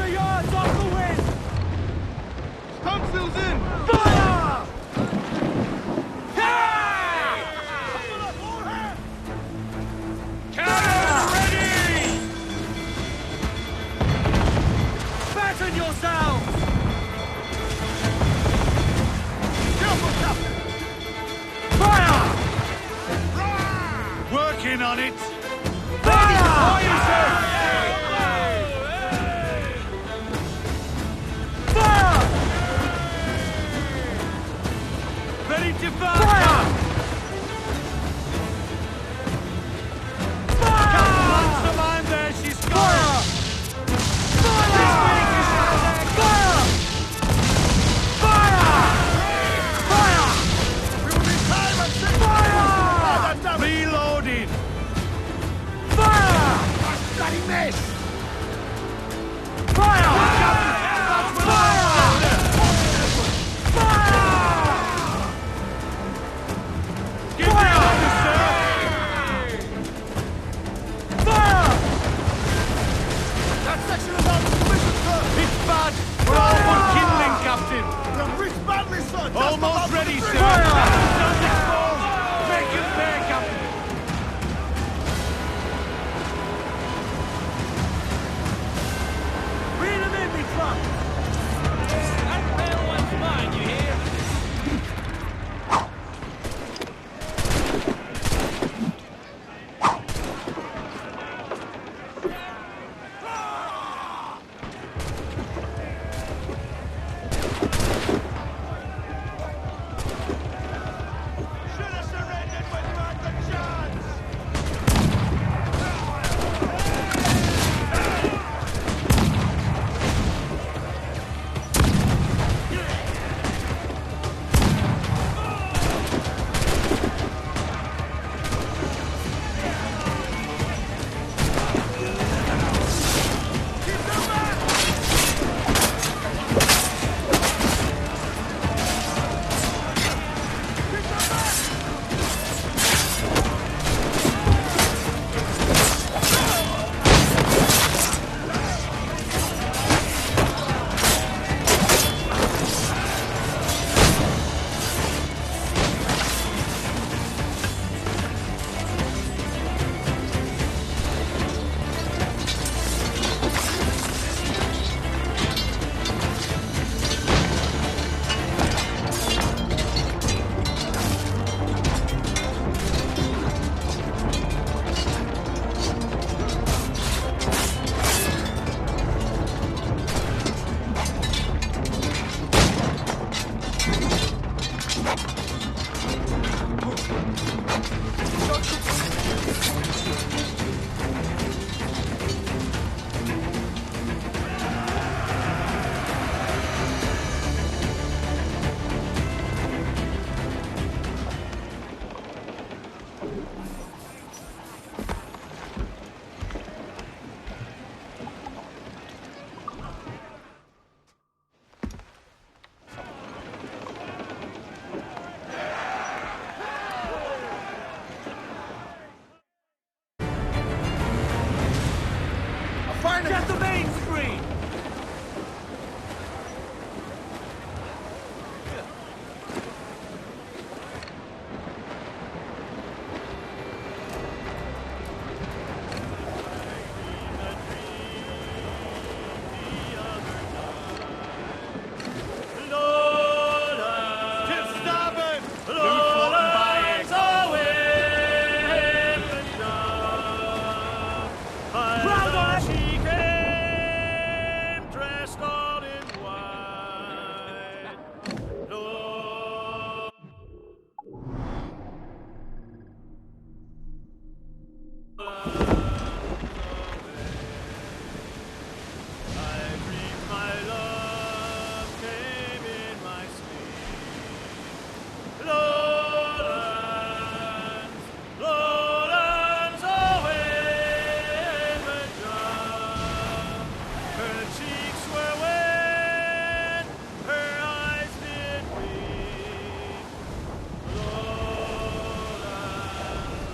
the yards off the wind! Stunsails in! Fire! Cannon ready! Batten yourselves! Careful, Captain! Fire! Working on it! Fire! Fire! Ready to fire! Fire! Once the line there, she's gone! Reloading! Bloody miss! Fire! Give me orders, sir! That section of our position, sir! It's bad! We're all one kindling, Captain! We're reached badly, sir! Just Almost about ready, to sir! the Guns exposed! Make him pay, Captain! Reel him in, me truck! That bell one's mine, you hear? Should have surrendered when you had the chance! Get the main screen! Tip starboard! Blue floating by it! Round on it! She came dressed all in white. Lord, I dreamed my love came in my sleep. Lowlands, away but dry. Her cheeks were wet, her eyes did weep. Lowlands,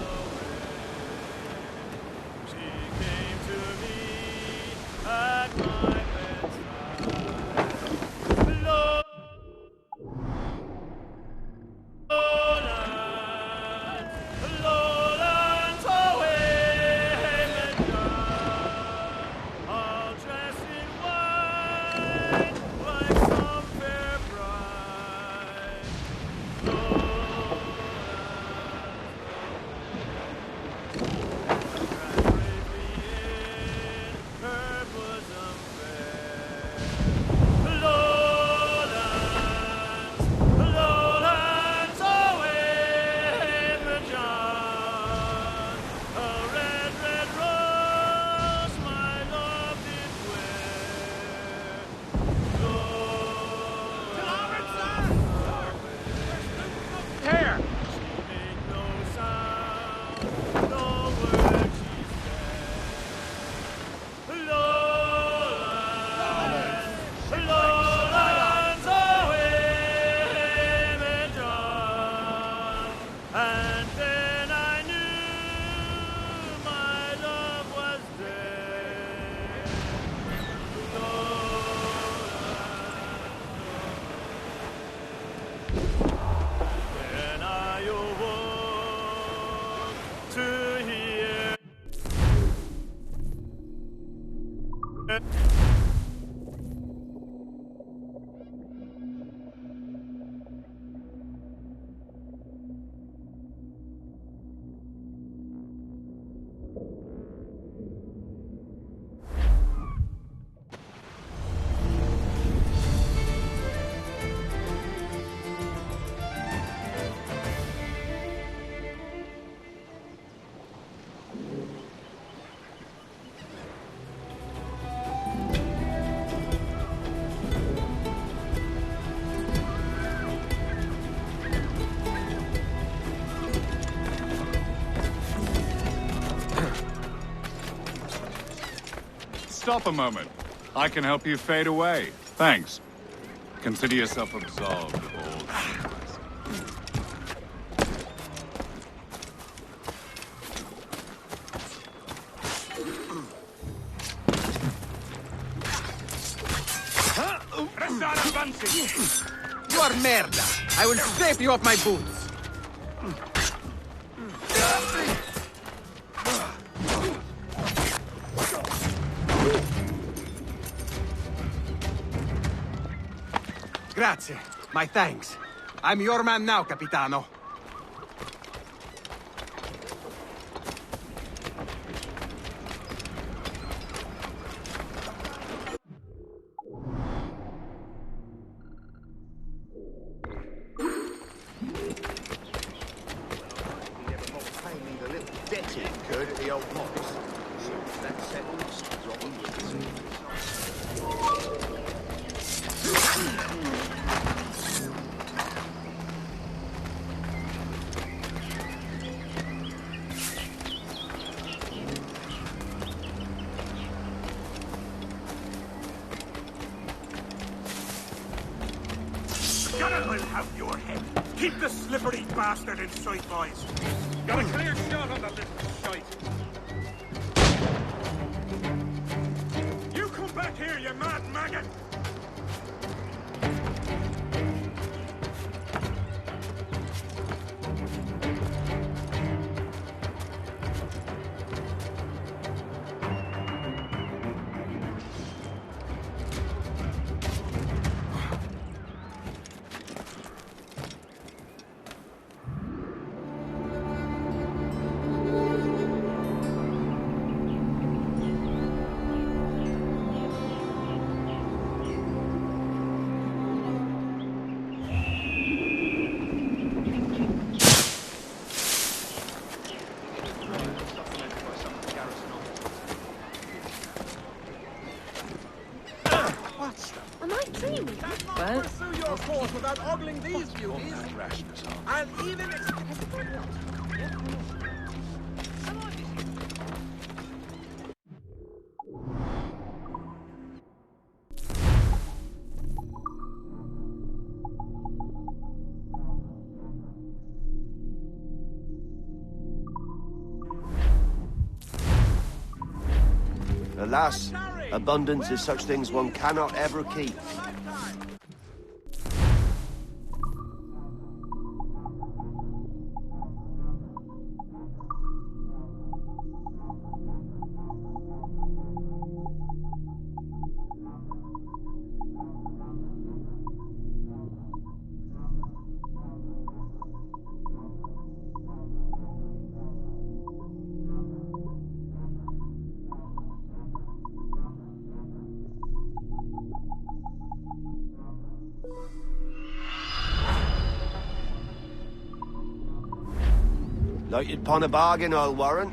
away. She came to me at my bed. Stop a moment. I can help you fade away. Thanks. Consider yourself absolved of all You are merda! I will scrape you off my boots! Grazie. My thanks. I'm your man now, Capitano. I'll have your head. Keep the slippery bastard in sight, boys. Got a clear shot on that little shite. You come back here, you mad maggot! Am I dreaming? Well, pursue your course without ogling these beauties. I'll even Alas, abundance is such things one cannot ever keep. Lighted upon a bargain, I'll warrant.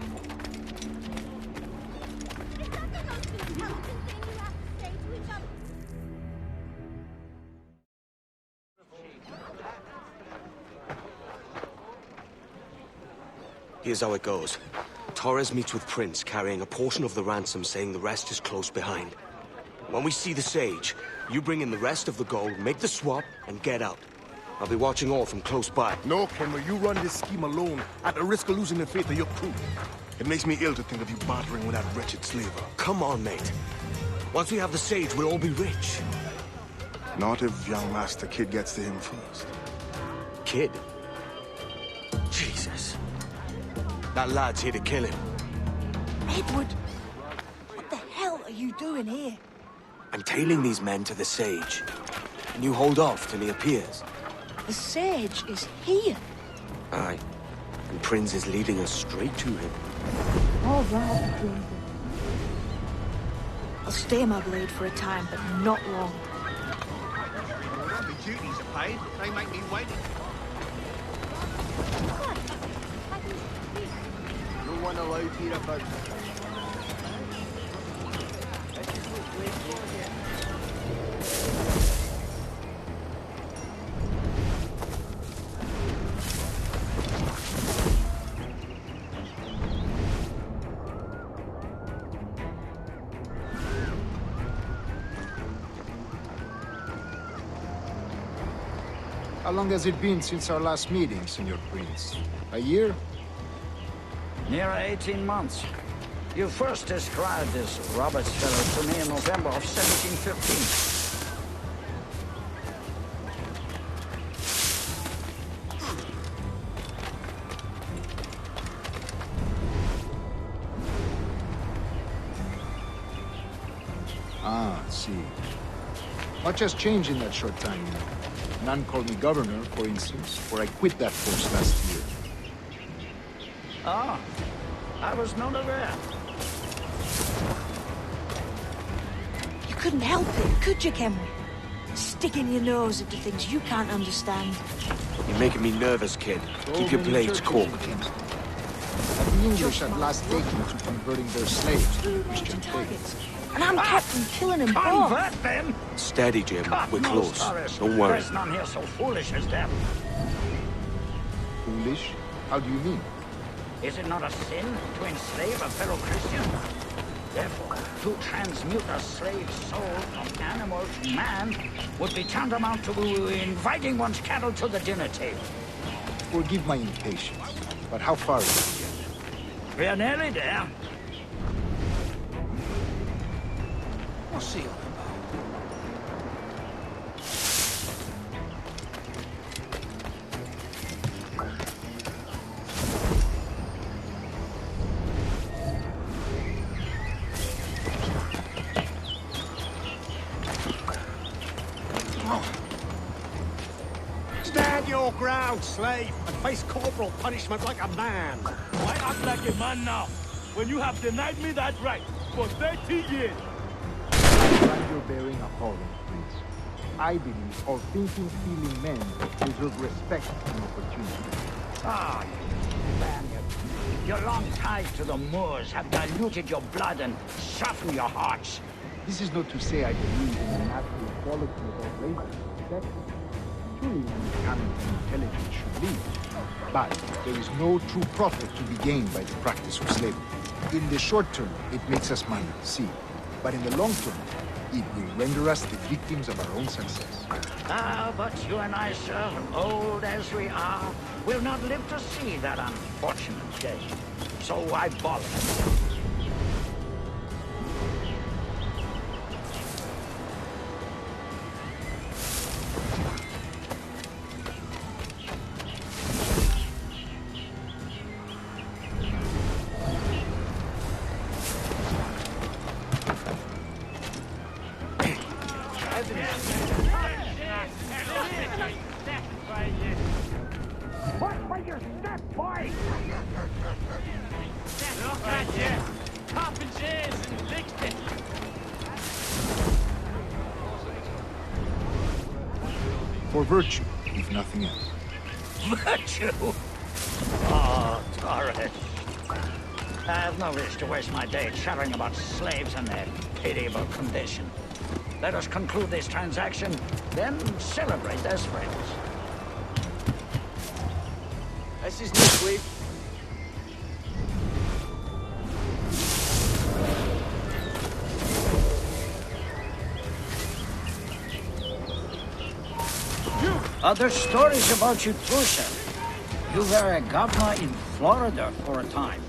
Here's how it goes. Torres meets with Prince, carrying a portion of the ransom, saying the rest is close behind. When we see the Sage, you bring in the rest of the gold, make the swap, and get out. I'll be watching all from close by. No, Kenway, you run this scheme alone, at the risk of losing the faith of your crew. It makes me ill to think of you bartering with that wretched slaver. Come on, mate. Once we have the Sage, we'll all be rich. Not if young Master Kid gets to him first. Kid? Jesus. That lad's here to kill him. Edward! What the hell are you doing here? I'm tailing these men to the Sage. Can you hold off till he appears? The Sage is here. Aye. And Prince is leading us straight to him. All right, Prince. I'll stay my blade for a time, but not long. The duties are paid. They make me wait. No one allowed here about... How long has it been since our last meeting, Senor Prince? A year? Near 18 months. You first described this Roberts fellow to me in November of 1715. Ah, I see. Much has changed in that short time, you know. None called me governor, for instance, for I quit that post last year. Ah, I was not aware. You couldn't help it, could you, Kenway? Sticking your nose into things you can't understand. You're making me nervous, kid. Keep your blades corked. Have the English at last taken to converting their slaves to Christian faith? And I'm kept from killing them both. Convert them? Steady, Jim. We're close. Don't worry. There's none here so foolish as them. Foolish? How do you mean? Is it not a sin to enslave a fellow Christian? Therefore, to transmute a slave soul from animal to man would be tantamount to inviting one's cattle to the dinner table. Forgive my impatience, but how far is it? We are nearly there. What's he on about? Stand your ground, slave, and face corporal punishment like a man. Why act like a man now, when you have denied me that right for 30 years? Find your bearing appalling, Prince. I believe all thinking, feeling men deserve respect and opportunity. Ah, you Spaniard. Your long ties to the Moors have diluted your blood and softened your hearts. This is not to say I believe in the natural quality of all races. That surely only talent and intelligence should lead. But there is no true profit to be gained by the practice of slavery. In the short term, it makes us money, see. But in the long term, it will render us the victims of our own success. Ah, but you and I, sir, old as we are, will not live to see that unfortunate day. So I bother. Watch where you step, boy! Look at you! Popping chairs and licked. For virtue, if nothing else. Virtue? Oh, Torres. I have no wish to waste my day chattering about slaves and their pitiable condition. Let us conclude this transaction, then celebrate as friends. This is new, Cleve. Other stories about you too, sir. You were a governor in Florida for a time.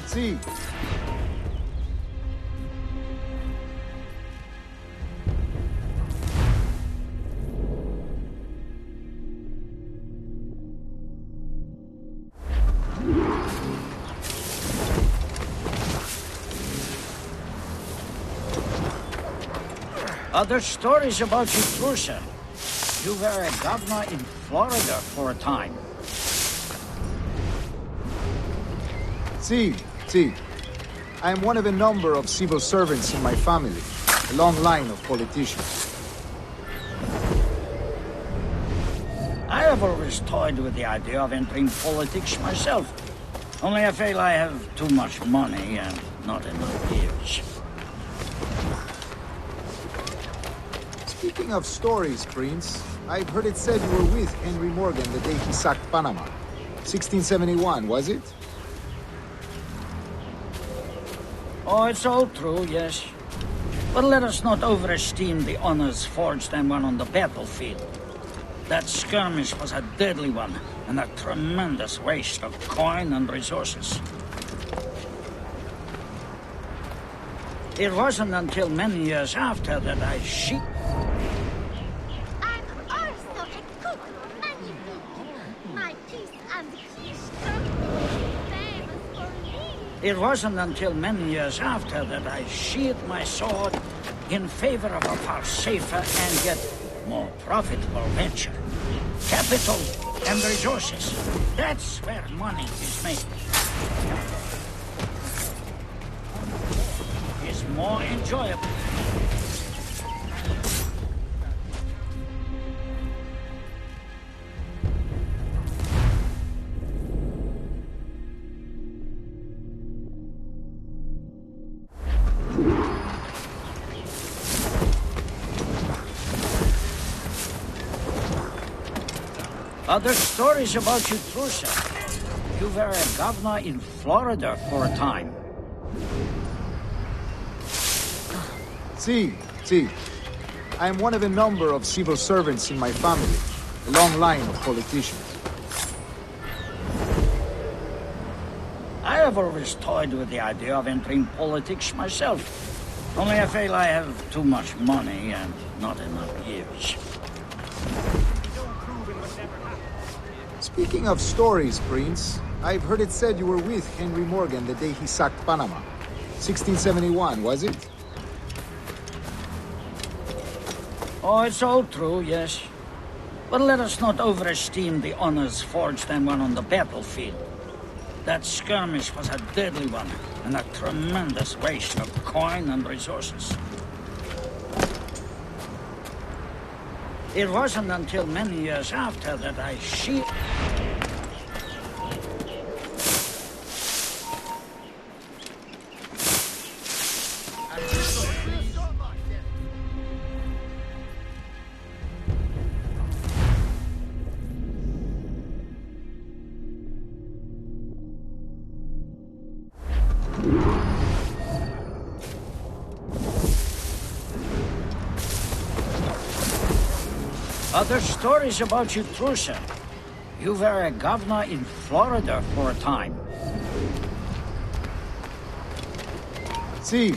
See. Other stories about you, Trusa. You were a governor in Florida for a time. See. I am one of a number of civil servants in my family, a long line of politicians. I have always toyed with the idea of entering politics myself. Only I feel I have too much money and not enough years. Speaking of stories, Prince, I've heard it said you were with Henry Morgan the day he sacked Panama. 1671, was it? Oh, it's all true, yes. But let us not overesteem the honors forged and won on the battlefield. That skirmish was a deadly one, and a tremendous waste of coin and resources. It wasn't until many years after that I I'm also a cook, and you know, my teeth and keystroke famous for me. It wasn't until many years after that I sheathed my sword in favor of a far safer and yet more profitable venture. Capital and resources. That's where money is made. It's more enjoyable. Other stories about you, Trusa. You were a governor in Florida for a time. See. I am one of a number of civil servants in my family, a long line of politicians. I have always toyed with the idea of entering politics myself. Only I feel I have too much money and not enough years. Speaking of stories, Prince, I've heard it said you were with Henry Morgan the day he sacked Panama. 1671, was it? Oh, it's all true, yes. But let us not overesteem the honors forged and won on the battlefield. That skirmish was a deadly one, and a tremendous waste of coin and resources. It wasn't until many years after that I Other stories about you, Trusa. You were a governor in Florida for a time. See.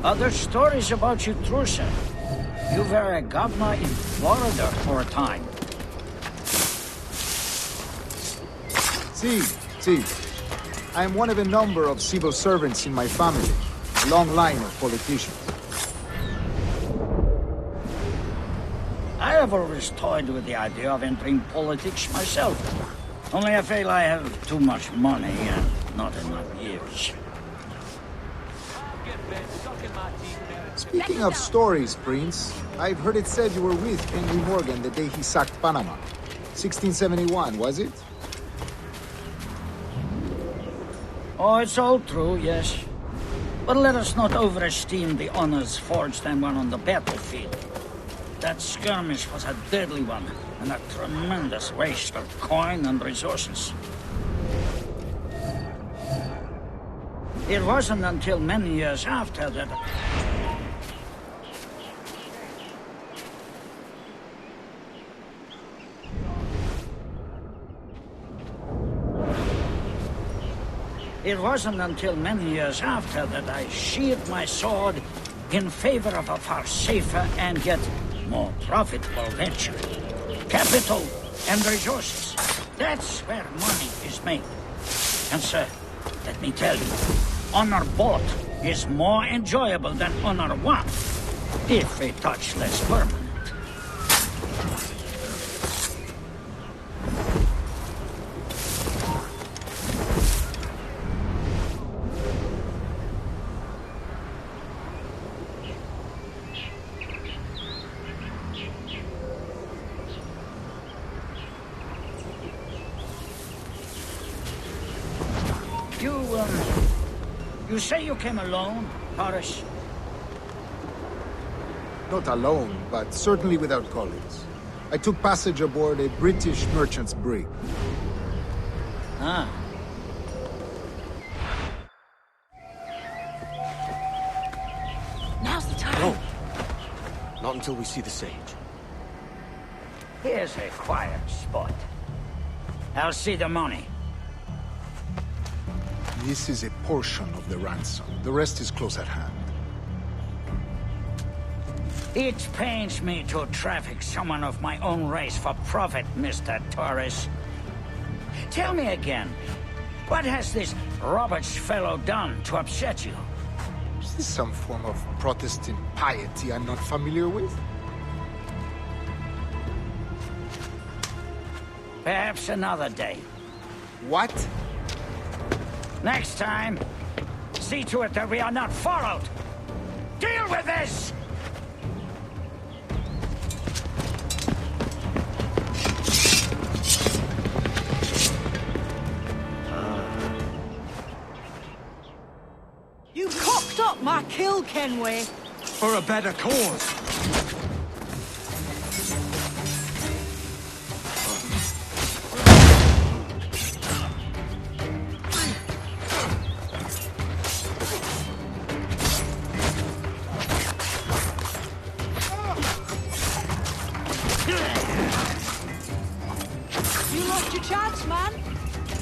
Other stories about you, Trusa. You were a governor in Florida for a time. See. I am one of a number of civil servants in my family, a long line of politicians. I have always toyed with the idea of entering politics myself. Only I feel I have too much money and not enough years. Speaking of stories, Prince, I've heard it said you were with Henry Morgan the day he sacked Panama. 1671, was it? Oh, it's all true, yes. But let us not overesteem the honors forged and won on the battlefield. That skirmish was a deadly one, and a tremendous waste of coin and resources. It wasn't until many years after that It wasn't until many years after that I sheathed my sword in favor of a far safer and yet more profitable venture. Capital and resources. That's where money is made. And sir, let me tell you, honor bought is more enjoyable than honor won, if a touch less permanent. You say you came alone, Horace? Not alone, but certainly without colleagues. I took passage aboard a British merchant's brig. Ah. Now's the time. No. Not until we see the sage. Here's a quiet spot. I'll see the money. This is a portion of the ransom. The rest is close at hand. It pains me to traffic someone of my own race for profit, Mr. Torres. Tell me again, what has this Roberts fellow done to upset you? Is this some form of Protestant piety I'm not familiar with? Perhaps another day. What? Next time, see to it that we are not followed. Deal with this! You cocked up my kill, Kenway. For a better cause. You lost your chance, man.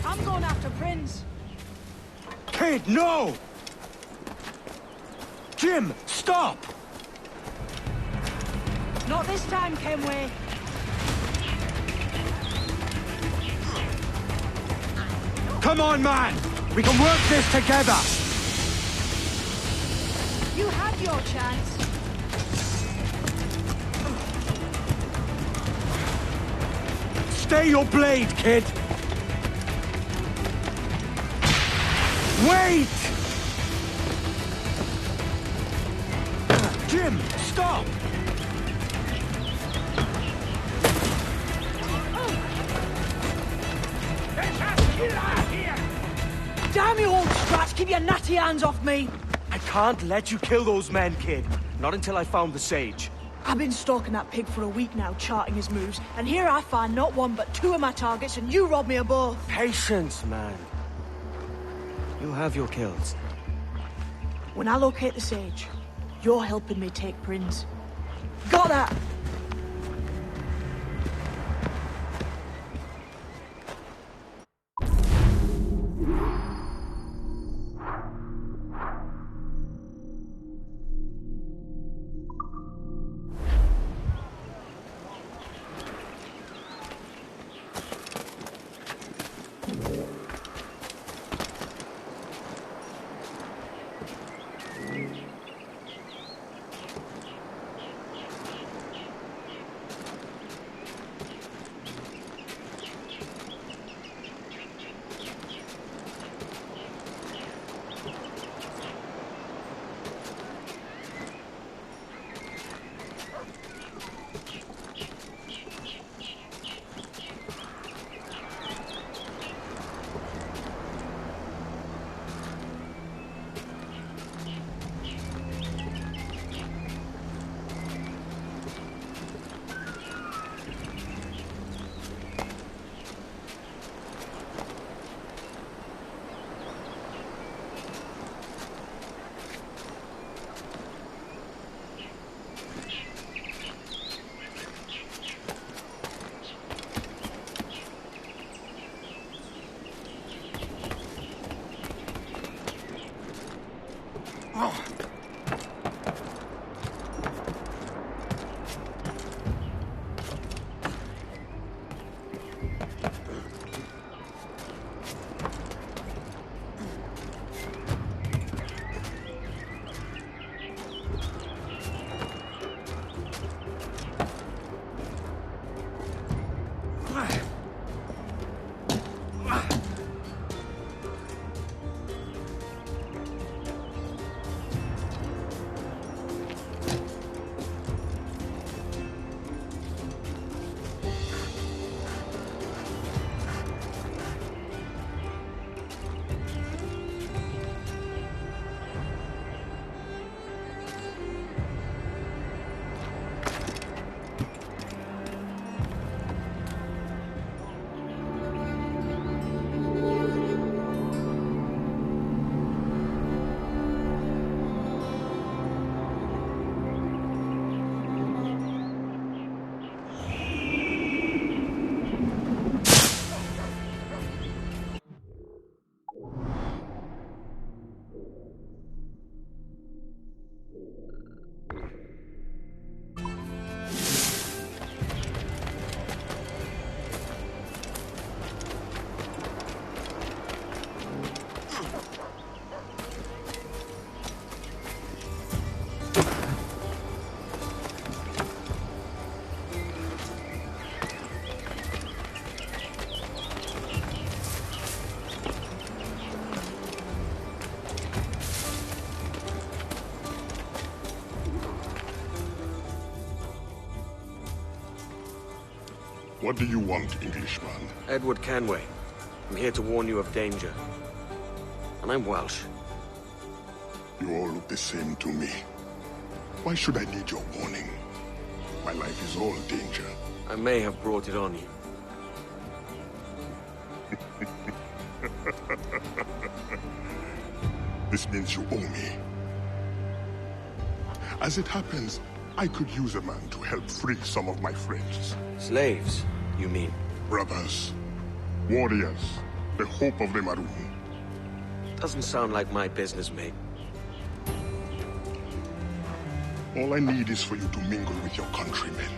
I'm going after Prince. Kid, no! Jim, stop! Not this time, Kenway. Come on, man! We can work this together! You had your chance. Stay your blade, kid! Wait! Jim, stop! Damn you old strats, keep your natty hands off me! I can't let you kill those men, kid. Not until I found the sage. I've been stalking that pig for a week now, charting his moves, and here I find not one but two of my targets, and you rob me of both. Patience, man. You have your kills. When I locate the sage, you're helping me take Prince. Got that? What do you want, Englishman? Edward Kenway. I'm here to warn you of danger. And I'm Welsh. You all look the same to me. Why should I need your warning? My life is all danger. I may have brought it on you. This means you owe me. As it happens, I could use a man to help free some of my friends. Slaves, you mean? Brothers. Warriors. The hope of the Maroon. Doesn't sound like my business, mate. All I need is for you to mingle with your countrymen.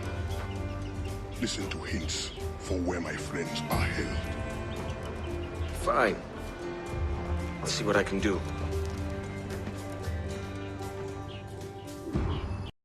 Listen to hints for where my friends are held. Fine. I'll see what I can do.